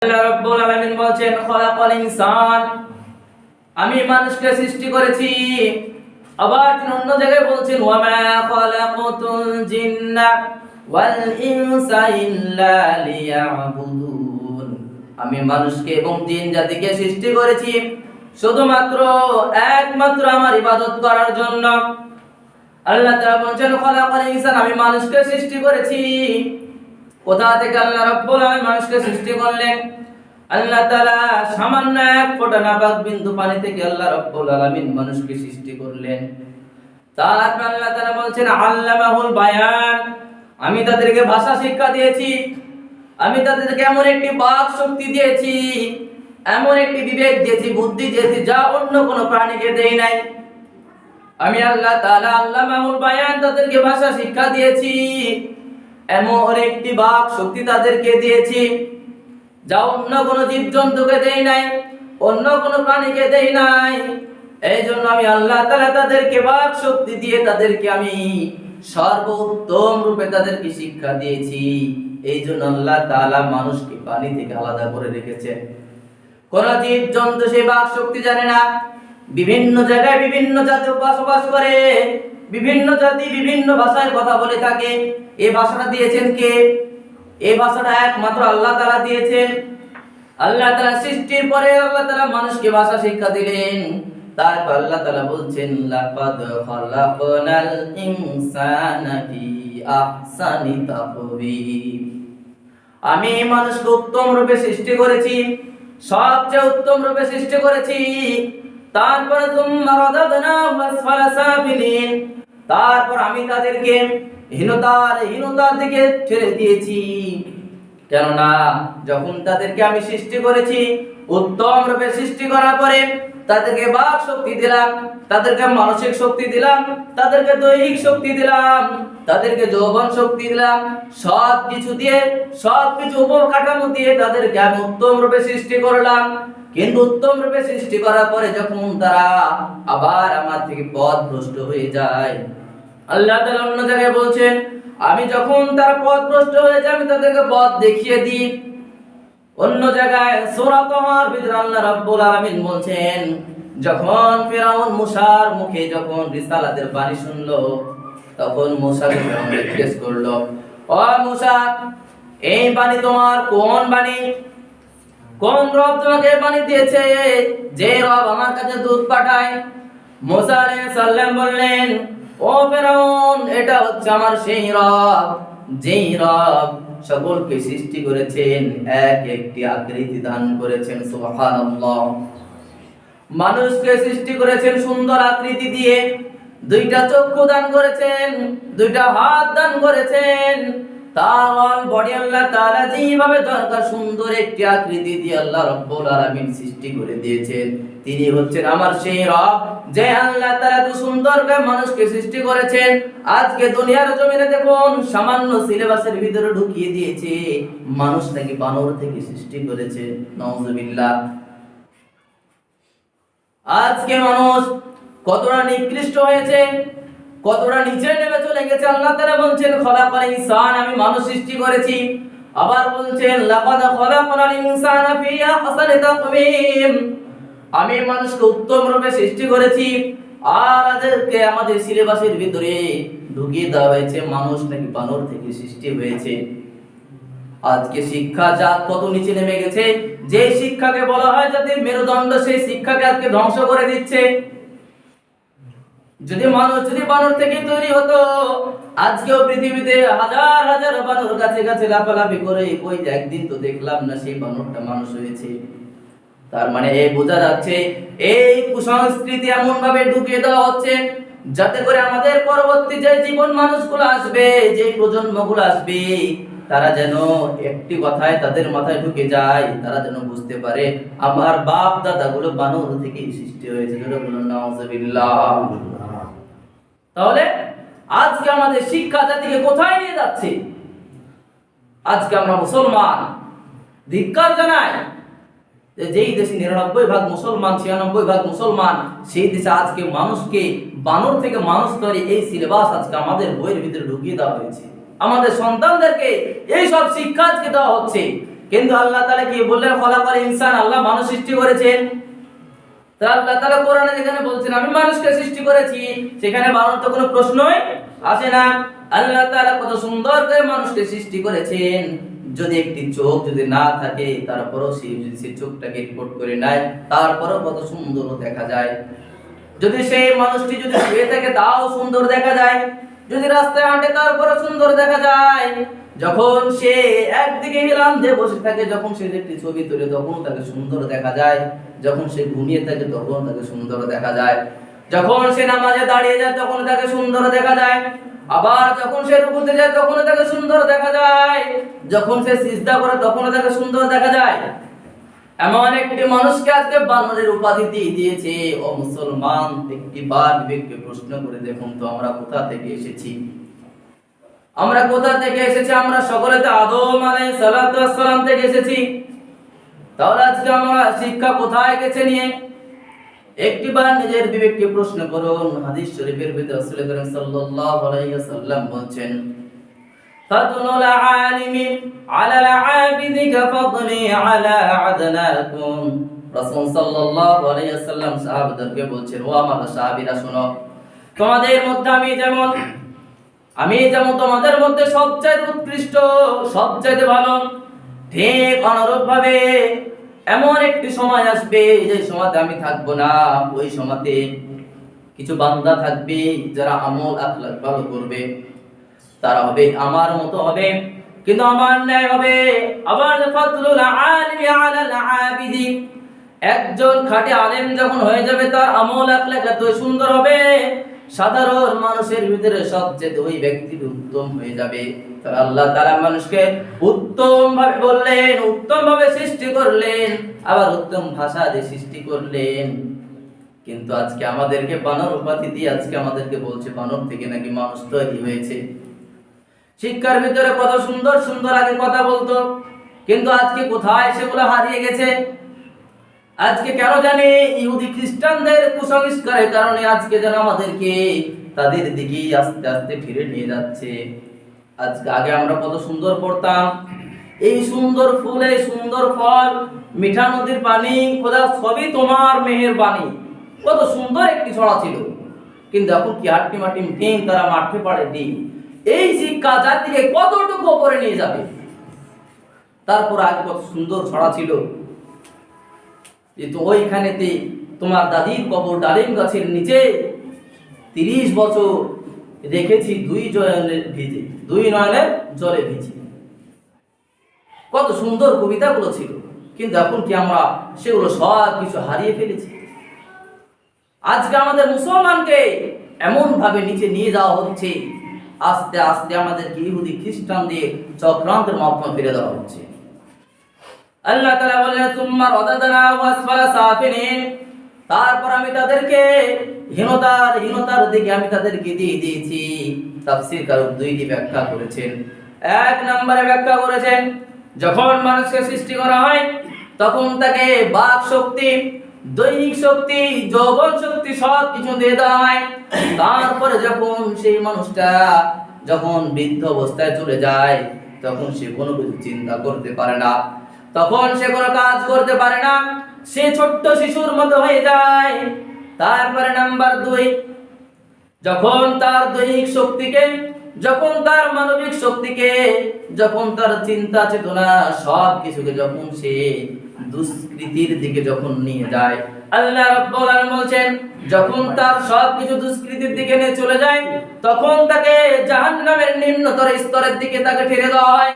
আল্লাহ রাব্বুল আলামিন বলেন খলাকাল ইনসান, আমি মানুষকে সৃষ্টি করেছি। আবার তিনি অন্য জায়গায় বলছেন ওয়া মা খলাকাতুল জিন্না ওয়াল ইনসা ইল্লা লিয়াবুদুন, আমি মানুষকে এবং জিন জাতিকে সৃষ্টি করেছি শুধুমাত্র একমাত্র আমার ইবাদত করার জন্য। আল্লাহ তাআলা বলেন খলাকাল ইনসান, আমি মানুষকে সৃষ্টি করেছি। কোথা থেকে আল্লাহ রাব্বুল আলামিন মানুষকে সৃষ্টি করলেন? আল্লাহ তাআলা সামান্য এক ফোঁটা নাপাক বিন্দু পানি থেকে আল্লাহ রাব্বুল আলামিন মানুষকে সৃষ্টি করলেন। তারপর আল্লাহ তাআলা বলছেন আল্লামাহুল বায়ান, আমি তাদেরকে ভাষা শিক্ষা দিয়েছি, আমি তাদেরকে এমন একটি বাক শক্তি দিয়েছি, এমন একটি বিবেক দিয়েছি, বুদ্ধি দিয়েছি, যা অন্য কোনো প্রাণীকে দেই নাই। আমি আল্লাহ তাআলা আল্লামাহুল বায়ান, তাদেরকে ভাষা শিক্ষা দিয়েছি, এমন একটি বাক শক্তি তাদেরকে দিয়েছি যা অন্য কোনো জীবজন্তুকে দেই নাই, অন্য কোনো প্রাণীকে দেই নাই। এই জন্য আমি আল্লাহ তাআলা তাদেরকে বাক শক্তি দিয়ে তাদেরকে আমি সর্বোত্তম রূপে তাদেরকে শিক্ষা দিয়েছি। এই জন্য আল্লাহ তাআলা মানুষকে প্রাণী থেকে আলাদা করে রেখেছে। কোন জীবজন্তু সেই বাক শক্তি জানে না। বিভিন্ন জায়গায় বিভিন্ন জাতি বসবাস করে, বিভিন্ন জাতি বিভিন্ন ভাষায় কথা বলে থাকে। এই ভাষাটা দিয়েছেন কে? এই ভাষাটা একমাত্র আল্লাহ তাআলা দিয়েছেন। আল্লাহ তাআলা সৃষ্টির পরে আল্লাহ তাআলা মানুষকে ভাষা শিক্ষা দিলেন। তারপর আল্লাহ তাআলা বলছেন লাকাদ খালাকনাল ইনসানা ফি আহসানি তাকওয়িম, আমি মানুষকে উত্তম রূপে সৃষ্টি করেছি, সবচেয়ে উত্তম রূপে সৃষ্টি করেছি। তারপরে তুম্মা রাদাদনাহু আসফালা সাফিলিন, তারপর আমি তাদেরকে হীনতার দিকে ঠেলে দিয়েছি। কেননা যখন তাদেরকে আমি সৃষ্টি করেছি, উত্তম রূপে সৃষ্টি করার পরে তাদেরকে বাক শক্তি দিলাম, তাদেরকে মানসিক শক্তি দিলাম, তাদেরকে দৈহিক শক্তি দিলাম, তাদেরকে যৌবন শক্তি দিলাম, সবকিছু দিয়ে, সবকিছু উপকাঠামো দিয়ে তাদেরকে আমি উত্তম রূপে সৃষ্টি করলাম। কিন্তু উত্তম রূপে সৃষ্টি করার পরে যখন তারা আবার আমার থেকে পথভ্রষ্ট হয়ে যায়, আল্লাহ তাআলা অন্য জায়গায় বলছেন আমি যখন তার পথভ্রষ্ট হয়ে যায় আমি তাদেরকে পথ দেখিয়ে দিই। অন্য জায়গায় সূরা তাহার ভিতরে আল্লাহ রাব্বুল আলামিন বলছেন যখন ফিরাউন মুসার মুখে যখন রিসালাতের বাণী শুনলো, তখন মুসাকে ফিরাউন জিজ্ঞেস করলো, ও মুসা, এই বাণী তোমার কোন বাণী? কোন রব তোমাকে বাণী দিয়েছে যে রব আমার কাছে দুধ পাঠায়? মুসা আলাইহিস সালাম বললেন, ও ফিরাউন, এটা হচ্ছে আমার সেই রব যেই রব সকলকে সৃষ্টি করেছেন, এক একটি আকৃতি দান করেছেন। সুবহানাল্লাহ। মানুষকে সৃষ্টি করেছেন সুন্দর আকৃতি দিয়ে, দুইটা চক্ষু দান করেছেন, দুইটা হাত দান করেছেন। তার বডি আল্লাহ তাআলা যেভাবে দরকার সুন্দর একটি আকৃতি দিয়ে আল্লাহ রাব্বুল আলামিন সৃষ্টি করে দিয়েছেন। তিনি হচ্ছেন আমার সেই রব যে আল্লাহ তাআলা তো সুন্দরভাবে মানুষকে সৃষ্টি করেছেন। আজকে দুনিয়ার জমিনে দেখুন সামান্য সিলেবাসের ভিতরে ঢুকিয়ে দিয়েছে মানুষ নাকি বানর থেকে সৃষ্টি করেছে। নাউজুবিল্লাহ। আজকে মানুষ কতটা নিকৃষ্ট হয়েছে, কতটা নিচে নেমে চলে গেছে। আল্লাহ তাআলা বলছেন খলাকাল ইনসান, আমি মানুষ সৃষ্টি করেছি। আবার বলছেন লাকাদ খলাকনাল ইনসানা ফি আহসানি তাকওয়িম, আমি মানুষকে উত্তম রূপে সৃষ্টি করেছি। আর আজকে আমাদের সিলেবাসের ভিতরে ঢুকিয়ে দেওয়া হয়েছে মানুষ নাকি বানর থেকে সৃষ্টি হয়েছে। আজকে শিক্ষা জাত কত নিচে নেমে গেছে। যে শিক্ষাকে বলা হয় যাতে মেরুদণ্ড, সেই শিক্ষাকে আজকে ধ্বংস করে দিচ্ছে। যদি মানুষ যদি বানর থেকে তৈরি হতো, আজকেও পৃথিবীতে হাজার হাজার বানর কাছে কাছে লাফালাফি করে কই একদিন তো দেখলাম না সেই বানরটা মানুষ হয়েছে। তার মানে এই বোঝা যাচ্ছে এই কুসংস্কৃতি এমন ভাবে ঢুকিয়ে দেওয়া হচ্ছে যাতে করে আমাদের পরবর্তী যে জীবন মানুষগুলো আসবে, যে প্রজন্মগুলো আসবে, তারা যেন একটি কথায় তাদের মাথায় ঢুকে যায়, তারা যেন বুঝতে পারে আমার বাপ দাদাগুলো বানর থেকে সৃষ্টি হয়েছে। নাউজুবিল্লাহ। তাহলে আজকে আমাদের শিক্ষা জাতিকে কোথায় নিয়ে যাচ্ছে? আজকে আমরা মুসলমান, ধিক্কার জানাই যেই দেশে ৯৯% মুসলমান, ৯৬% মুসলমান, সেই দেশে আজকে মানুষকে বানর থেকে মানুষ তৈরি এই সিলেবাস আজকে আমাদের বইয়ের ভিতরে ঢুকিয়ে দেওয়া হয়েছে। আমাদের সন্তানদেরকে এই সব শিক্ষা আজকে দেওয়া হচ্ছে। কিন্তু আল্লাহ তাআলা কি বললেন খলাকাল ইনসান, আল্লাহ মানুষ সৃষ্টি করেছেন। তা আল্লাহ তাআলা কোরআনে যেখানে বলছেন আমি মানুষকে সৃষ্টি করেছি, সেখানে বানানোর তো কোনো প্রশ্নই আসে না। আল্লাহ তাআলা কত সুন্দর করে মানুষকে সৃষ্টি করেছেন। যদি একটি চোখ যদি না থাকে, তারপরও সেই চোখটাকে রিপোর্ট করে নেয়, তারপরও কত সুন্দর দেখা যায়। যদি সেই মানুষটি যদি শুয়ে থাকে তাও সুন্দর দেখা যায়, যদি রাস্তায় হাঁটে তারপরও সুন্দর দেখা যায়। যখন সে একদিকে হেলান দিয়ে বসে থাকে, যখন সে একটি ছবি তোলে তখন তাকে সুন্দর দেখা যায়, যখন সে ঘুমিয়ে থাকে তখন তাকে সুন্দর দেখা যায়, যখন সে নামাজে দাঁড়িয়ে যায় তখন তাকে সুন্দর দেখা যায়, আবার যখন সে রুকুতে যায় তখন তাকে সুন্দর দেখা যায়, যখন সে সিজদা করে তখন তাকে সুন্দর দেখা যায়। এমন একটি মানুষকে আজকে বানরের উপাধি দিয়ে দিয়েছে। ও মুসলমান, একটিবার বিবেককে প্রশ্ন করে দেখুন তো আমরা কোথা থেকে এসেছি? আমরা কোথা থেকে এসেছি? আমরা সকলে তো আদম আলাইহিস সালাতু ওয়াস সালাম থেকে এসেছি। তাহলে আজকে আমরা শিক্ষা কোথায় গেছে নিয়ে একটিবার নিজের বিবেককে প্রশ্ন করুন। হাদিস শরীফের ভিতরে রাসূল করিম সাল্লাল্লাহু আলাইহি ওয়াসাল্লাম বলেন, ফাদলুল আলিমি আলাল আবিদি কাফদলি আলা আদনাকুম। রাসূল সাল্লাল্লাহু আলাইহি ওয়াসাল্লাম সাহাবাদেরকে বলছেন, ও আমার সাহাবীরা শোনো, তোমাদের মধ্যে আমি যেমন তোমাদের মধ্যে সবচেয়ে উৎকৃষ্ট, সবচেয়ে ভালো, ঠিক অনুরূপ ভাবে এমন একটি সময় আসবে যে সময়তে আমি থাকবো না। ওই সময়তে কিছু বান্দা থাকবে যারা আমল আখলাক ভালো করবে, তারা হবে আমার মতো হবে, কিন্তু আমার ন্যায় হবে। আবার ফাদলুল আলিমি আলাল আবিদি, একজন খাঁটি আলেম যখন হয়ে যাবে তার আমল আখলাক এত সুন্দর হবে, সাধারণ মানুষের ভিতরে সবচেয়ে ওই ব্যক্তি উত্তম হয়ে যাবে। তার আল্লাহ তাআলা মানুষকে উত্তম ভাবে বললেন, উত্তম ভাবে সৃষ্টি করলেন, আবার উত্তম ভাষা দিয়ে সৃষ্টি করলেন। কিন্তু আজকে আমাদেরকে বানর উপাধি দিয়ে আজকে আমাদেরকে বলছে বানর থেকে নাকি মানুষ তৈরি হয়েছে। শিক্ষার ভিতরে কত সুন্দর সুন্দর আগে কথা বলতো, কিন্তু আজকে কোথায় সেগুলো হারিয়ে গেছে। আজকে কেন জানি ইহুদি খ্রিস্টানদের কুসংস্কারের কারণে আজকে যেন আমাদেরকে তাদের দিকে আস্তে আস্তে ফিরে নিয়ে যাচ্ছে। আজকে আগে আমরা কত সুন্দর পড়তাম, এই সুন্দর ফুল, এই সুন্দর ফল, মিঠা নদীর পানি, খোদা সবই তোমার মেহেরবানি, কত সুন্দর একটি ছড়া ছিল। কিন্তু এখন কি আটটি মাটি ডিম, তারা মাঠে পাড়ে ডিম। এই শিক্ষা জাতিকে কতটুকু উপরে নিয়ে যাবে। তারপর আগে কত সুন্দর ছড়া ছিল, ওইখানেতে তোমার দাদির কবর ডালিম গাছের নিচে 30 বছর রেখেছি দুই নয়নের জলে ভিজে। কত সুন্দর কবিতাগুলো ছিল, কিন্তু এখন কি আমরা সেগুলো সব কিছু হারিয়ে ফেলেছি। আজকে আমাদের মুসলমানকে এমন ভাবে নিচে নিয়ে যাওয়া হচ্ছে, আস্তে আস্তে আমাদেরকে ইহুদি খ্রিস্টানদের চক্রান্তের মাধ্যমে ফিরে দেওয়া হচ্ছে। আল্লাহ তাআলা বললেন, সুম্মা রাদাদনা ওয়াসফালা সাফিলিন, তারপর আমি তাদেরকে হীনতার দিকে আমি তাদেরকে দিয়ে দিয়েছি। তাফসীরকারক দুইটি ব্যাখ্যা করেছেন। এক নম্বরে ব্যাখ্যা করেছেন, যখন মানুষকে সৃষ্টি করা হয় তখন তাকে বাক শক্তি, দৈহিক শক্তি, যৌবন শক্তি সব কিছু দিয়ে দেওয়া হয়। তারপরে যখন সেই মানুষটা যখন বৃদ্ধ অবস্থায় চলে যায়, তখন সে কোনো কিছু চিন্তা করতে পারে না, তখন সে কোনো কাজ করতে পারে না, সে ছোট্ট শিশুর মতো হয়ে যায়। তারপরে নাম্বার 2, যখন তার দৈহিক শক্তিকে, যখন তার মানবিক শক্তিকে, যখন তার চিন্তা চেতনা সব কিছুকে যখন সে দুষ্কৃতির দিকে যখন নিয়ে যায়, আল্লাহ রাব্বুল আলামিন বলছেন, যখন তার সব কিছু দুষ্কৃতির দিকে নিয়ে চলে যায়, তখন তাকে জাহান্নামের নিম্নতর স্তরের দিকে তাকে ঠেলে দেওয়া হয়।